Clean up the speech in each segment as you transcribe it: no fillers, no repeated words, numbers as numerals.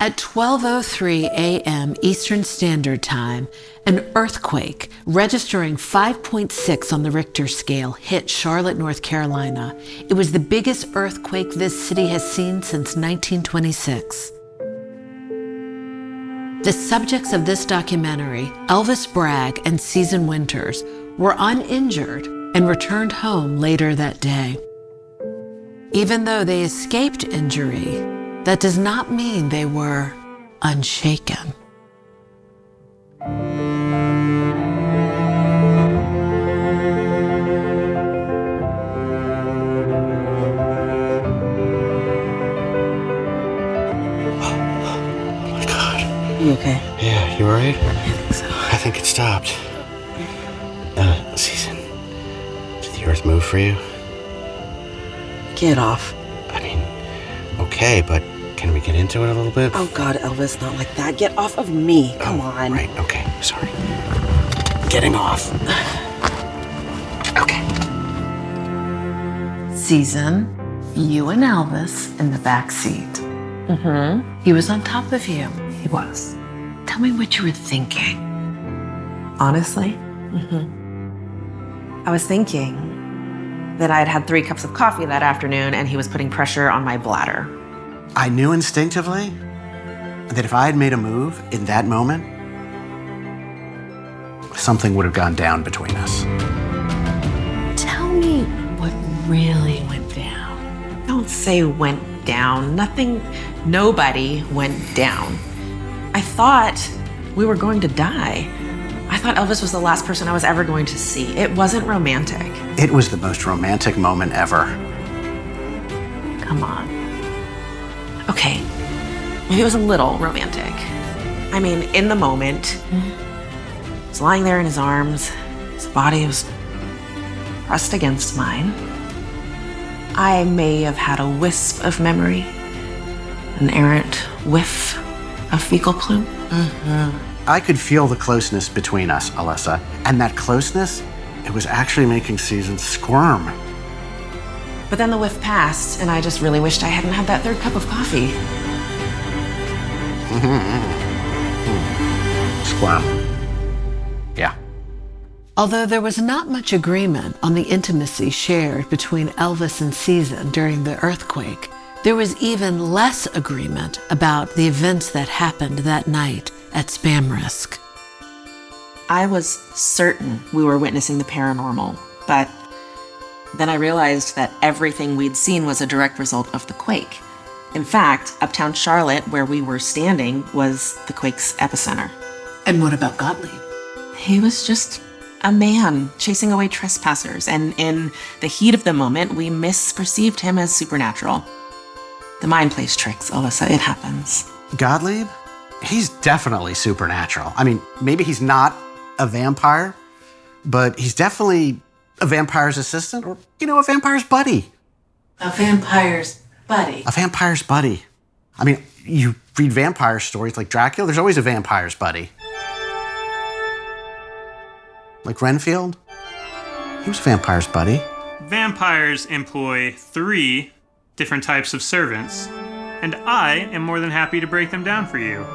At 12:03 a.m. Eastern Standard Time, an earthquake registering 5.6 on the Richter scale hit Charlotte, North Carolina. It was the biggest earthquake this city has seen since 1926. The subjects of this documentary, Elvis Bragg and Season Winters, were uninjured and returned home later that day. Even though they escaped injury, that does not mean they were unshaken. You okay? Yeah, you alright? I think so. I think it stopped. Season, did the earth move for you? Get off. I mean, okay, but can we get into it a little bit? Oh God, Elvis, not like that. Get off of me. Come on. Right, okay, sorry. Getting off. Okay. Season, you and Elvis in the back seat. Mm-hmm. He was on top of you. He was. Tell me what you were thinking. Honestly? Mm-hmm. I was thinking that I had had 3 cups of coffee that afternoon and he was putting pressure on my bladder. I knew instinctively that if I had made a move in that moment, something would have gone down between us. Tell me what really went down. Don't say went down. Nobody went down. I thought we were going to die. I thought Elvis was the last person I was ever going to see. It wasn't romantic. It was the most romantic moment ever. Come on. Okay, maybe it was a little romantic. I mean, in the moment, he was lying there in his arms. His body was pressed against mine. I may have had a wisp of memory, an errant whiff of fecal plume. Mm-hmm. I could feel the closeness between us, Alyssa. And that closeness, it was actually making Season squirm. But then the whiff passed, and I just really wished I hadn't had that 3rd cup of coffee. Squirm. Yeah. Although there was not much agreement on the intimacy shared between Elvis and Season during the earthquake, there was even less agreement about the events that happened that night at Spam Risk. I was certain we were witnessing the paranormal, but then I realized that everything we'd seen was a direct result of the quake. In fact, uptown Charlotte, where we were standing, was the quake's epicenter. And what about Gottlieb? He was just a man chasing away trespassers, and in the heat of the moment, we misperceived him as supernatural. The mind plays tricks, Alyssa. It happens. Gottlieb? He's definitely supernatural. I mean, maybe he's not a vampire, but he's definitely a vampire's assistant or, a vampire's buddy. A vampire's buddy? A vampire's buddy. I mean, you read vampire stories like Dracula, there's always a vampire's buddy. Like Renfield? He was a vampire's buddy. Vampires employ 3 different types of servants, and I am more than happy to break them down for you.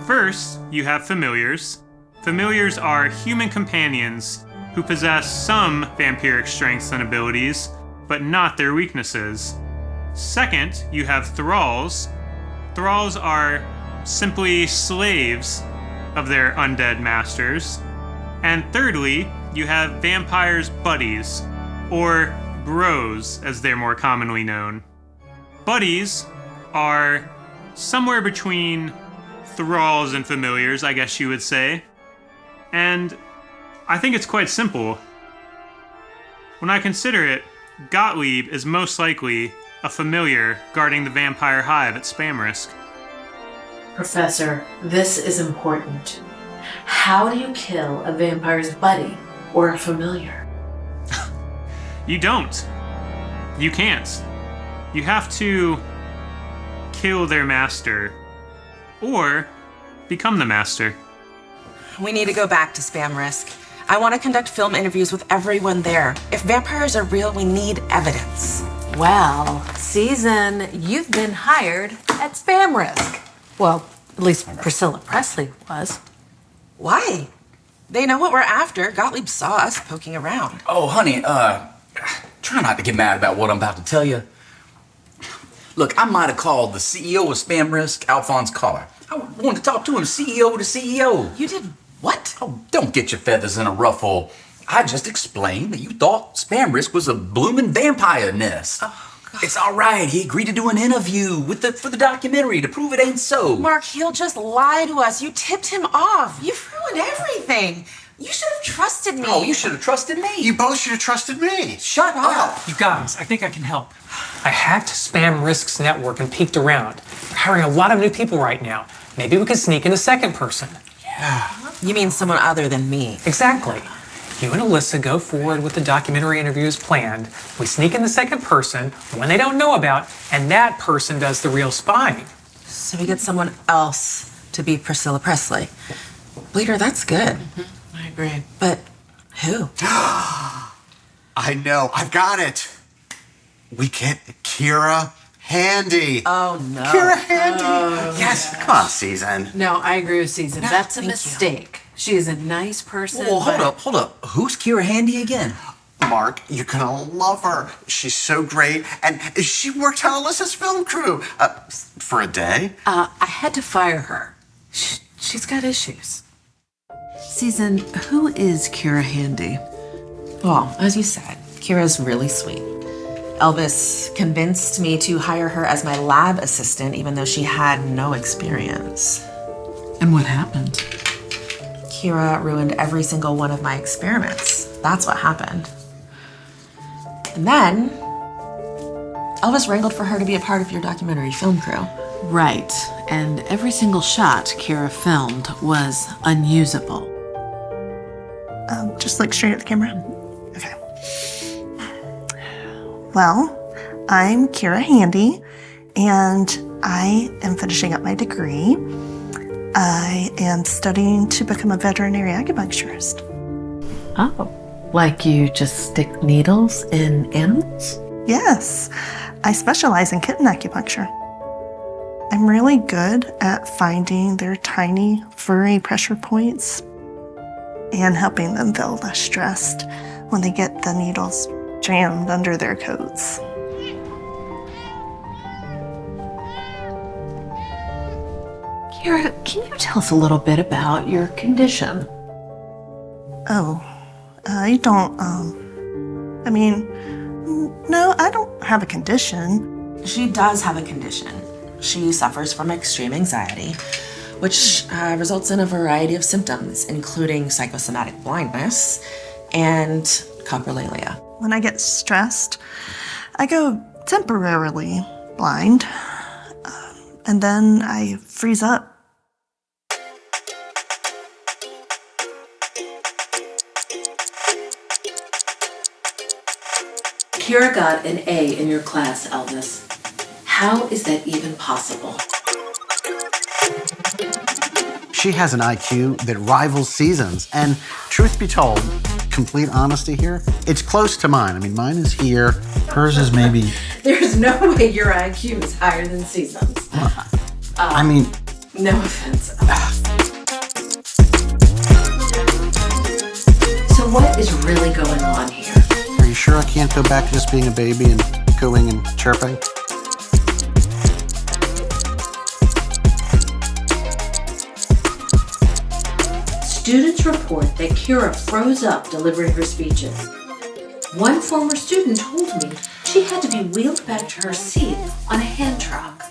First, you have familiars. Familiars are human companions who possess some vampiric strengths and abilities, but not their weaknesses. Second, you have thralls. Thralls are simply slaves of their undead masters. And thirdly, you have vampires' buddies, or bros as they're more commonly known. Buddies are somewhere between thralls and familiars, I guess you would say. And I think it's quite simple. When I consider it, Gottlieb is most likely a familiar guarding the vampire hive at Spam Risk. Professor, this is important. How do you kill a vampire's buddy or a familiar? You don't. You can't. You have to kill their master, or become the master. We need to go back to Spam Risk. I want to conduct film interviews with everyone there. If vampires are real, we need evidence. Well, Season, you've been hired at Spam Risk. Well, at least Priscilla Presley was. Why? They know what we're after. Gottlieb saw us poking around. Oh, honey, try not to get mad about what I'm about to tell you. Look, I might have called the CEO of Spam Risk Alphonse Carr. I wanted to talk to him, CEO to CEO. You did what? Oh, don't get your feathers in a ruffle. I just explained that you thought Spam Risk was a bloomin' vampire nest. Oh, God. It's all right. He agreed to do an interview for the documentary to prove it ain't so. Mark, he'll just lie to us. You tipped him off. You've ruined everything. You should have trusted me. Oh, you should have trusted me. You both should have trusted me. Shut up. You guys, I think I can help. I hacked Spam Risk's network and peeked around. We're hiring a lot of new people right now. Maybe we could sneak in a second person. You mean someone other than me? Exactly. You and Alyssa go forward with the documentary interview as planned. We sneak in the second person, one they don't know about, and that person does the real spying. So we get someone else to be Priscilla Presley. Bleeder, that's good. I agree. But who? I know. I've got it. We get Kira Handy. Oh, no. Kira Handy. Yes. Come on, Season. No, I agree with Season. That's a thank you. mistake. She is a nice person. Well, but- hold up. Who's Kira Handy again? Mark, you're gonna love her. She's so great, and she worked on Alyssa's film crew for a day. I had to fire her. She's got issues. Season, who is Kira Handy? Well, as you said, Kira's really sweet. Elvis convinced me to hire her as my lab assistant, even though she had no experience. And what happened? Kira ruined every single one of my experiments. That's what happened. And then, Elvis wrangled for her to be a part of your documentary film crew. Right, and every single shot Kira filmed was unusable. Just look straight at the camera. Okay. Well, I'm Kira Handy, and I am finishing up my degree. I am studying to become a veterinary acupuncturist. Oh, like you just stick needles in animals? Yes, I specialize in kitten acupuncture. I'm really good at finding their tiny, furry pressure points and helping them feel less stressed when they get the needles jammed under their coats. Kira, can you tell us a little bit about your condition? Oh, I don't, no, I don't have a condition. She does have a condition. She suffers from extreme anxiety, which results in a variety of symptoms, including psychosomatic blindness and coprolalia. When I get stressed, I go temporarily blind, and then I freeze up. Kira got an A in your class, Elvis. How is that even possible? She has an IQ that rivals Season's, and truth be told, complete honesty here, it's close to mine. I mean, mine is here, hers is maybe... There's no way your IQ is higher than Season's. I mean... No offense. So what is really going on here? Are you sure I can't go back to just being a baby and cooing and chirping? Students report that Kira froze up delivering her speeches. One former student told me she had to be wheeled back to her seat on a hand truck.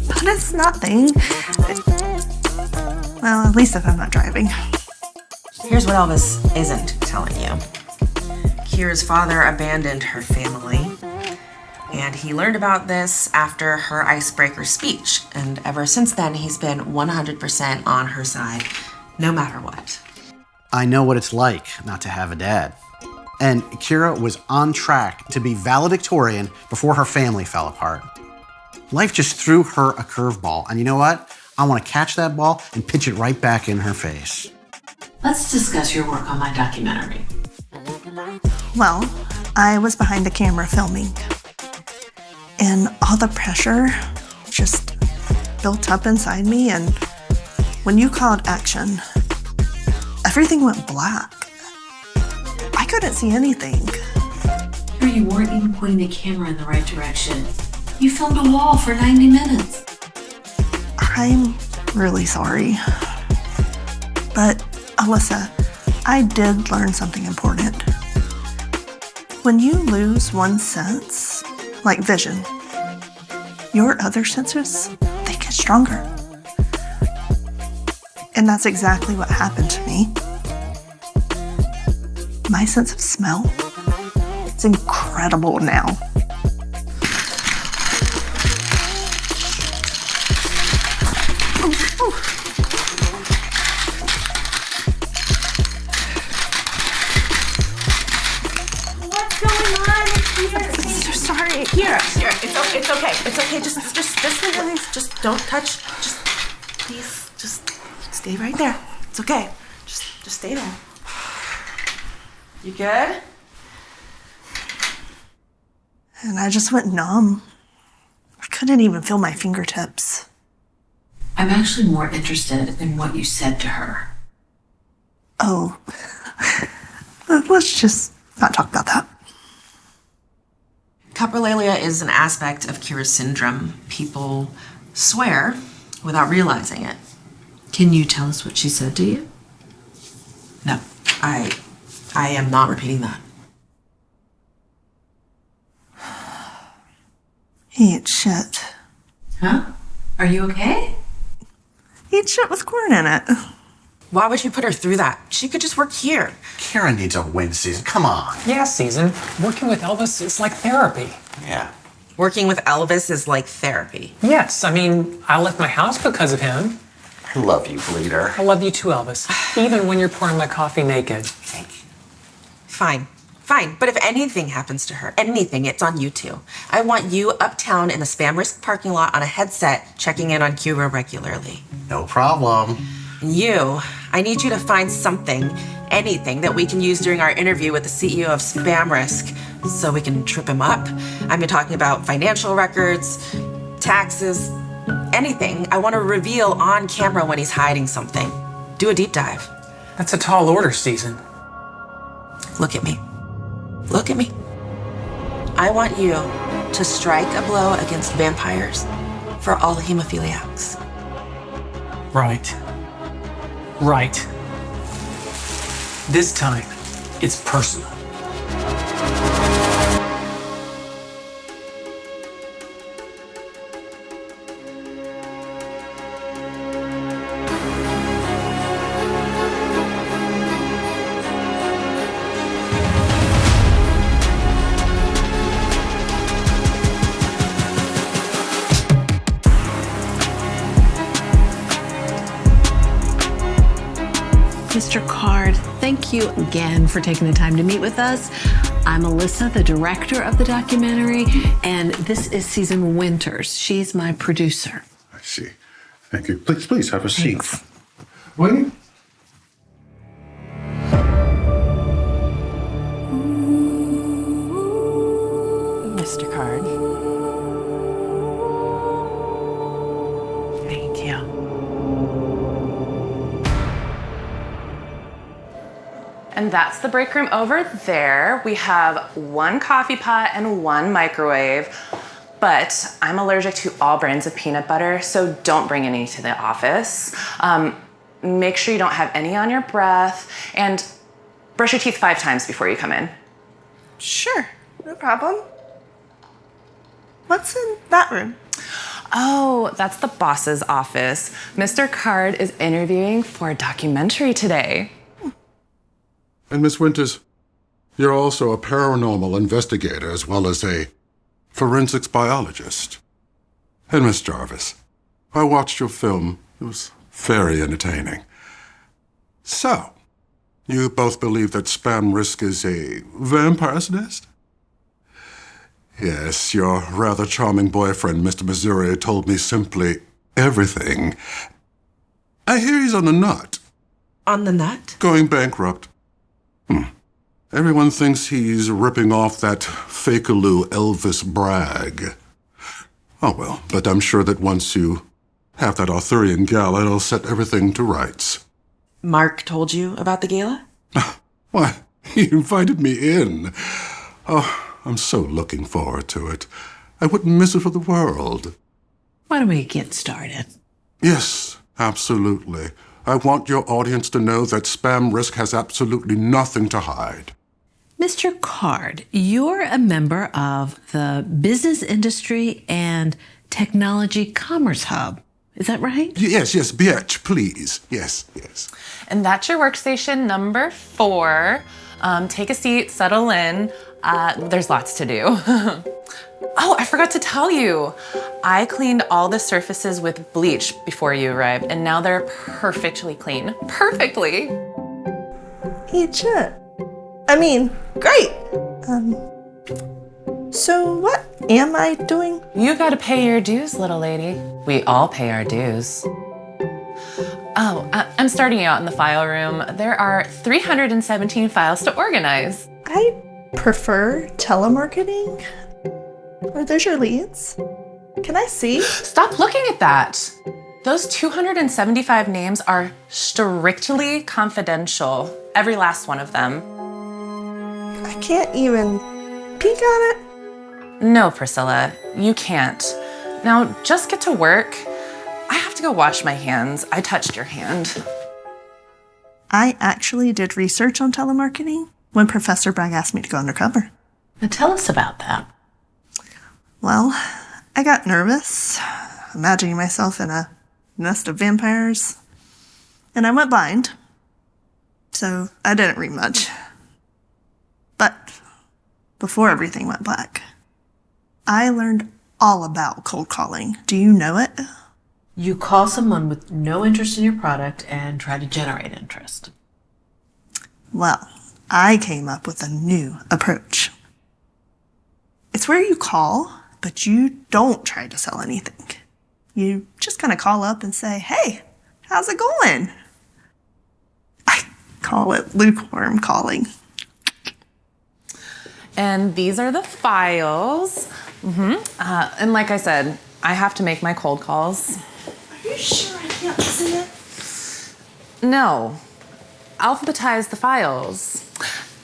But it's nothing. Well, at least if I'm not driving. Here's what Elvis isn't telling you. Kira's father abandoned her family, and he learned about this after her icebreaker speech. And ever since then, he's been 100% on her side, no matter what. I know what it's like not to have a dad. And Kira was on track to be valedictorian before her family fell apart. Life just threw her a curveball, and you know what? I want to catch that ball and pitch it right back in her face. Let's discuss your work on my documentary. Well, I was behind the camera filming. And all the pressure just built up inside me. And when you called action, everything went black. I couldn't see anything. You weren't even pointing the camera in the right direction. You filmed a wall for 90 minutes. I'm really sorry. But, Alyssa, I did learn something important. When you lose one sense, like vision, your other senses, they get stronger. And that's exactly what happened to me. My sense of smell, it's incredible now. Here, it's okay. It's okay. Just release. Just don't touch. Just please, just stay right there. It's okay. Just stay there. You good? And I just went numb. I couldn't even feel my fingertips. I'm actually more interested in what you said to her. Oh, let's just not talk about that. Coprolalia is an aspect of Kira's syndrome. People swear without realizing it. Can you tell us what she said to you? No, I am not repeating that. He ate shit. Huh? Are you okay? He ate shit with corn in it. Why would you put her through that? She could just work here. Kira needs a win, Season. Come on. Yeah, Season. Working with Elvis is like therapy. Yeah. Working with Elvis is like therapy. Yes, I mean, I left my house because of him. I love you, Bleeder. I love you too, Elvis. Even when you're pouring my coffee naked. Thank you. Fine. But if anything happens to her, anything, it's on you two. I want you uptown in the Spam Risk parking lot on a headset, checking in on Kira regularly. No problem. And you, I need you to find something, anything that we can use during our interview with the CEO of Spam Risk so we can trip him up. I've been talking about financial records, taxes, anything. I want to reveal on camera when he's hiding something. Do a deep dive. That's a tall order, Season. Look at me. Look at me. I want you to strike a blow against vampires for all hemophiliacs. Right. This time, it's personal. Mr. Card, thank you again for taking the time to meet with us. I'm Alyssa, the director of the documentary, and this is Season Winters. She's my producer. I see. Thank you. Please have a seat. Wait. Mr. Card. Thank you. And that's the break room over there. We have one coffee pot and one microwave, but I'm allergic to all brands of peanut butter, so don't bring any to the office. Make sure you don't have any on your breath, and brush your teeth 5 times before you come in. Sure, no problem. What's in that room? Oh, that's the boss's office. Mr. Card is interviewing for a documentary today. And Miss Winters, you're also a paranormal investigator as well as a forensics biologist. And Miss Jarvis, I watched your film. It was very entertaining. So, you both believe that Spam Risk is a vampire's nest? Yes, your rather charming boyfriend, Mr. Missouri, told me simply everything. I hear he's on the nut. On the nut? Going bankrupt. Everyone thinks he's ripping off that fakealoo Elvis Bragg. Oh, well, but I'm sure that once you have that Arthurian gala, it'll set everything to rights. Mark told you about the gala? Why, he invited me in. Oh, I'm so looking forward to it. I wouldn't miss it for the world. Why don't we get started? Yes, absolutely. I want your audience to know that Spam Risk has absolutely nothing to hide. Mr. Card, you're a member of the Business Industry and Technology Commerce Hub. Is that right? Yes, bitch, please. Yes. And that's your workstation number 4. Take a seat, settle in. There's lots to do. Oh, I forgot to tell you. I cleaned all the surfaces with bleach before you arrived, and now they're perfectly clean. Perfectly. Eat shit. I mean, great. So what am I doing? You gotta pay your dues, little lady. We all pay our dues. Oh, I'm starting you out in the file room. There are 317 files to organize. I prefer telemarketing. Are those your leads? Can I see? Stop looking at that. Those 275 names are strictly confidential. Every last one of them. I can't even peek on it. No, Priscilla, you can't. Now just get to work. I have to go wash my hands. I touched your hand. I actually did research on telemarketing when Professor Bragg asked me to go undercover. Now tell us about that. Well, I got nervous, imagining myself in a nest of vampires, and I went blind, so I didn't read much. But before everything went black, I learned all about cold calling. Do you know it? You call someone with no interest in your product and try to generate interest. Well, I came up with a new approach. It's where you call, but you don't try to sell anything. You just kind of call up and say, "Hey, how's it going?" I call it lukewarm calling. And these are the files. And like I said, I have to make my cold calls. Are you sure I can't see it? No, alphabetize the files.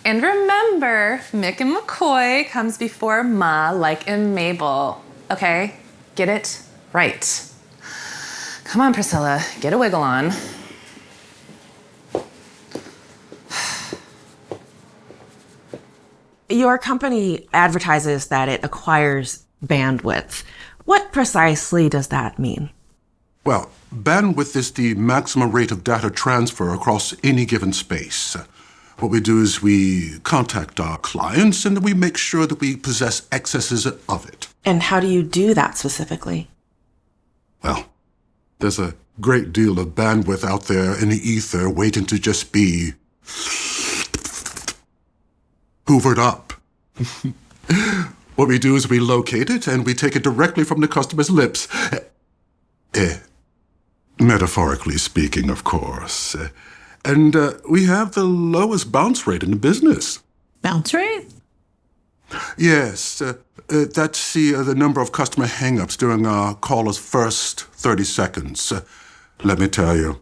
And remember, Mick and McCoy comes before Ma, like in Mabel. Okay, get it right. Come on, Priscilla, get a wiggle on. Your company advertises that it acquires bandwidth. What precisely does that mean? Well, bandwidth is the maximum rate of data transfer across any given space. What we do is we contact our clients and we make sure that we possess excesses of it. And how do you do that specifically? Well, there's a great deal of bandwidth out there in the ether waiting to just be hoovered up. What we do is we locate it and we take it directly from the customer's lips. Metaphorically speaking, of course. And we have the lowest bounce rate in the business. Bounce rate? Yes, that's the number of customer hang-ups during our caller's first 30 seconds. Let me tell you,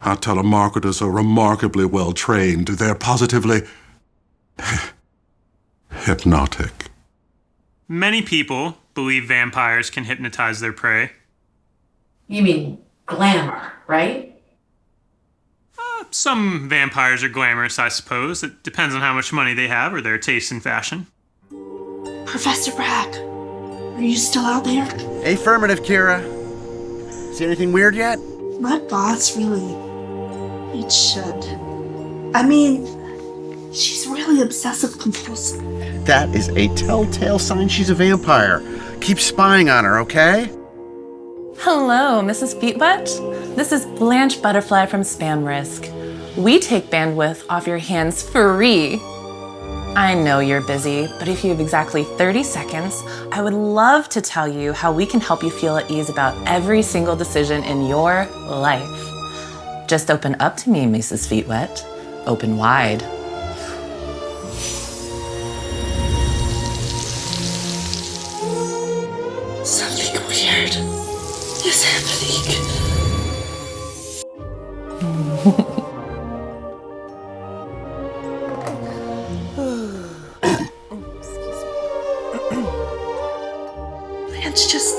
our telemarketers are remarkably well trained. They're positively hypnotic. Many people believe vampires can hypnotize their prey. You mean glamour, right? Some vampires are glamorous, I suppose. It depends on how much money they have or their taste in fashion. Professor Bragg, are you still out there? Affirmative, Kira. See anything weird yet? My boss really needs shit. I mean, she's really obsessive compulsive. That is a telltale sign she's a vampire. Keep spying on her, okay? Hello, Mrs. Feetbutt. This is Blanche Butterfly from Spam Risk. We take bandwidth off your hands free. I know you're busy, but if you have exactly 30 seconds, I would love to tell you how we can help you feel at ease about every single decision in your life. Just open up to me, Mrs. Feetwet. Open wide. Something Lance just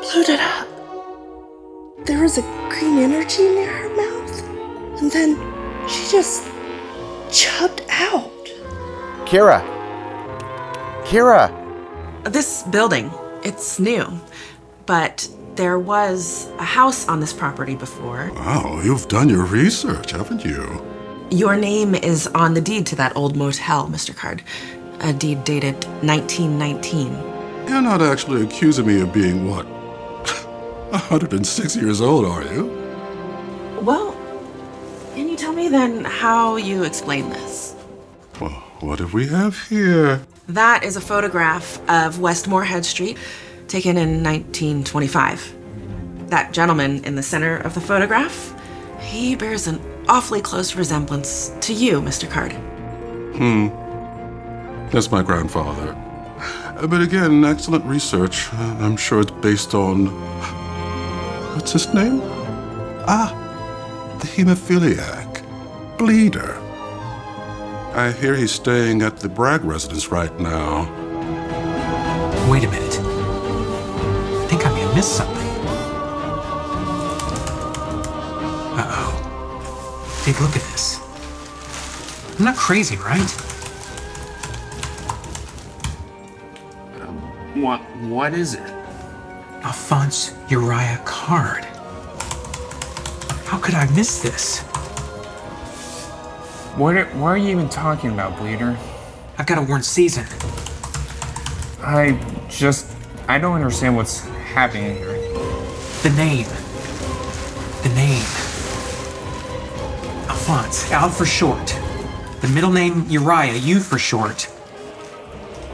blew it up. There was a green energy near her mouth, and then she just chugged out. Kira! Kira! This building, it's new, but there was a house on this property before. Wow, you've done your research, haven't you? Your name is on the deed to that old motel, Mr. Card. A deed dated 1919. You're not actually accusing me of being, what, 106 years old, are you? Well, can you tell me then how you explain this? Well, what do we have here? That is a photograph of West Moorhead Street, taken in 1925. That gentleman in the center of the photograph, he bears an awfully close resemblance to you, Mr. Card. That's my grandfather. But again, excellent research. I'm sure it's based on... What's his name? Ah, the hemophiliac. Bleeder. I hear he's staying at the Bragg residence right now. Wait a minute. I think I may have missed something. Uh-oh. Take a look at this. I'm not crazy, right? What is it? Alphonse Uriah Card. How could I miss this? What are you even talking about, Bleeder? I've got to warn Season. I don't understand what's happening here. The name. The name. Alphonse, Al for short. The middle name Uriah, U for short.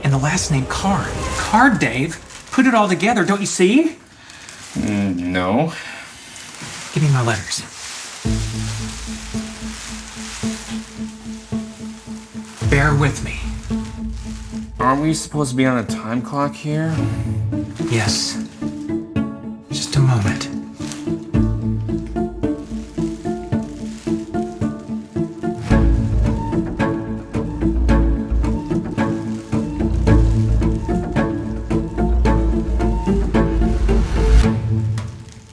And the last name Card. Card, Dave. Put it all together, don't you see? No. Give me my letters. Bear with me. Aren't we supposed to be on a time clock here? Yes. Just a moment.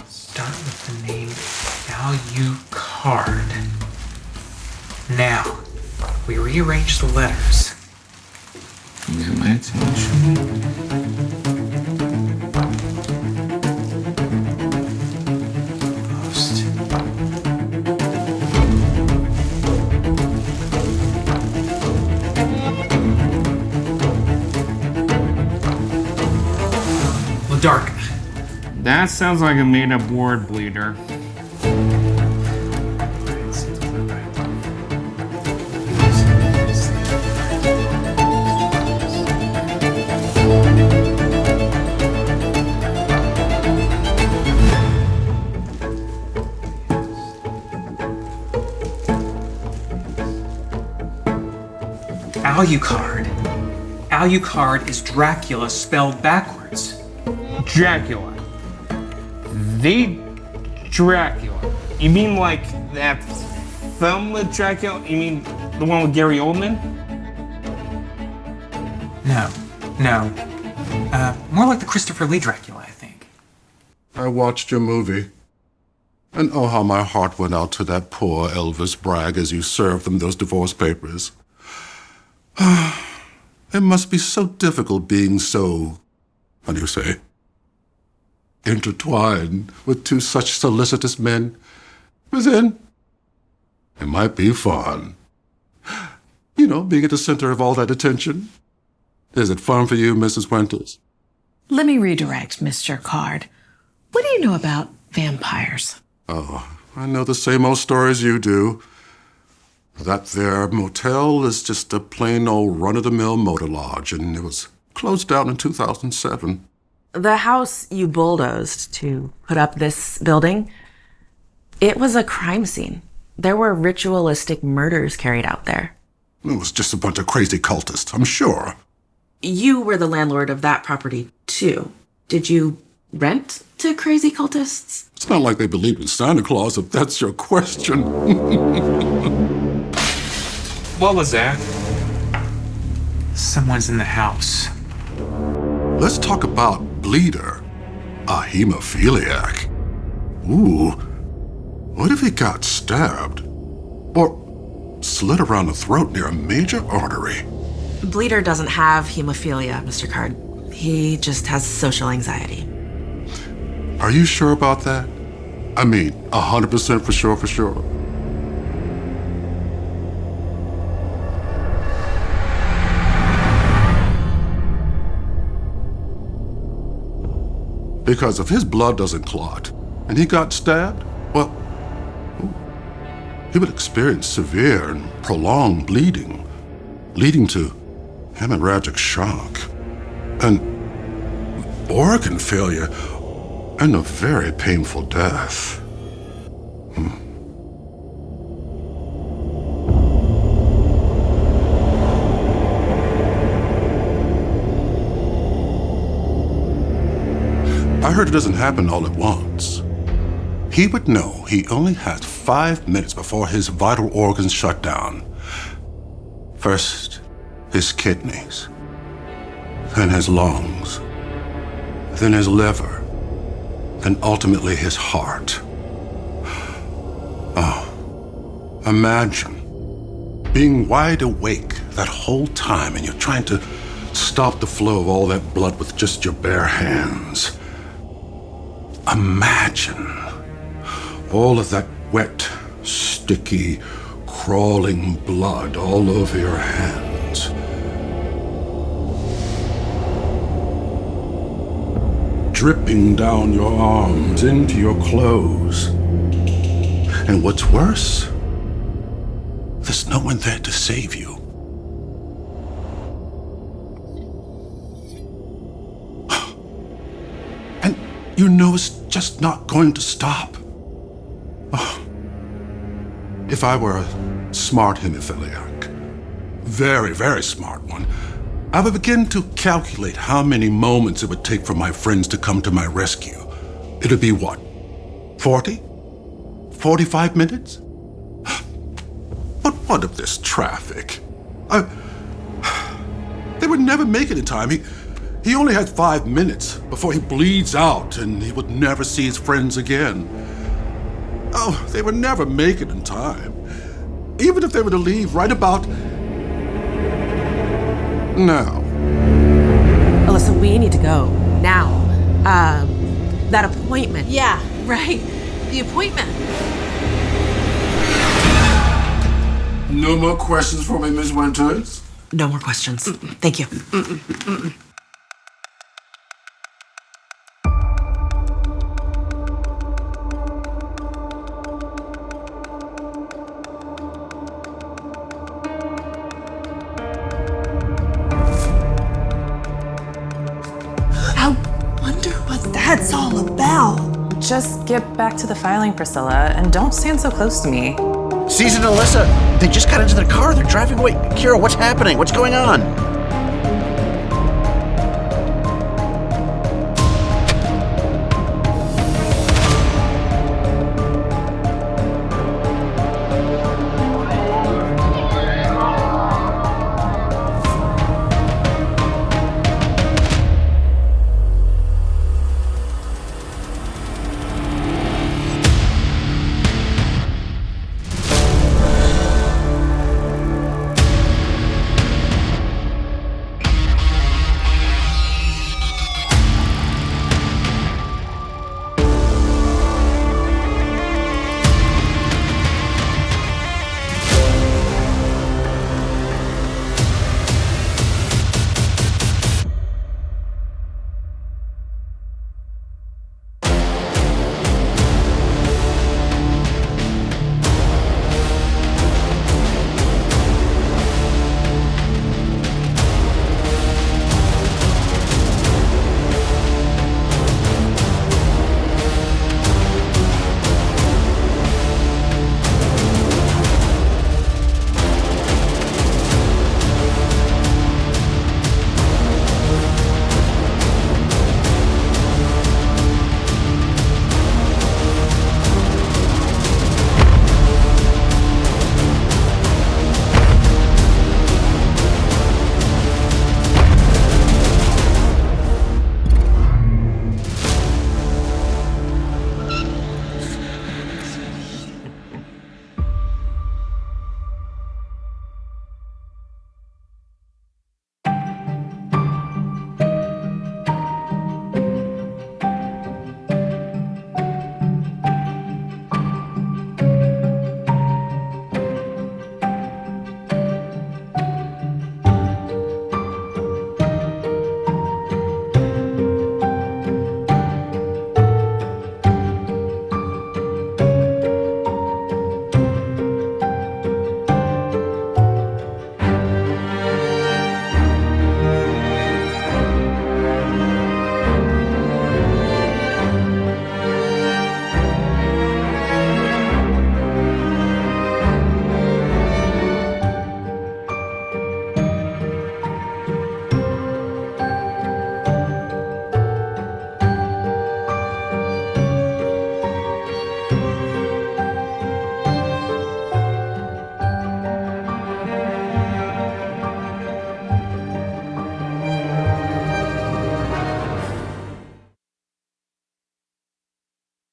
Start with the name Value Card. Now, we rearrange the letters. Get my attention. Post. Well, dark. That sounds like a made-up word, Bleeder. Alucard. Alucard is Dracula spelled backwards. Dracula. The Dracula. You mean like that film with Dracula? You mean the one with Gary Oldman? No. More like the Christopher Lee Dracula, I think. I watched your movie. And oh, how my heart went out to that poor Elvis Bragg as you served them those divorce papers. It must be so difficult being so, how do you say, intertwined with two such solicitous men. But then, it might be fun. You know, being at the center of all that attention. Is it fun for you, Mrs. Winters? Let me redirect, Mr. Card. What do you know about vampires? Oh, I know the same old stories you do. That there motel is just a plain old run-of-the-mill motor lodge, and it was closed down in 2007. The house you bulldozed to put up this building, it was a crime scene. There were ritualistic murders carried out there. It was just a bunch of crazy cultists, I'm sure. You were the landlord of that property, too. Did you rent to crazy cultists? It's not like they believe in Santa Claus, if that's your question. What was that? Someone's in the house. Let's talk about Bleeder, a hemophiliac. Ooh, what if he got stabbed? Or slit around the throat near a major artery? Bleeder doesn't have hemophilia, Mr. Card. He just has social anxiety. Are you sure about that? I mean, 100% for sure? Because if his blood doesn't clot and he got stabbed, well, he would experience severe and prolonged bleeding, leading to hemorrhagic shock and organ failure and a very painful death. I heard it doesn't happen all at once. He would know he only has 5 minutes before his vital organs shut down. First, his kidneys, then his lungs, then his liver, then ultimately his heart. Oh, imagine being wide awake that whole time and you're trying to stop the flow of all that blood with just your bare hands. Imagine all of that wet, sticky, crawling blood all over your hands. Dripping down your arms into your clothes. And what's worse, there's no one there to save you. And you know it's just not going to stop. Oh. If I were a smart hemophiliac, very, very smart one, I would begin to calculate how many moments it would take for my friends to come to my rescue. It'd be what, 40? 45 minutes? But what if there's traffic? They would never make it in time. He only had 5 minutes before he bleeds out and he would never see his friends again. Oh, they would never make it in time. Even if they were to leave right about now. Alyssa, we need to go. Now. That appointment. Yeah, right. The appointment. No more questions for me, Miss Winters? No more questions. Thank you. That's all about. Just get back to the filing, Priscilla, and don't stand so close to me. Season and Alyssa, they just got into their car. They're driving away. Kira, what's happening? What's going on?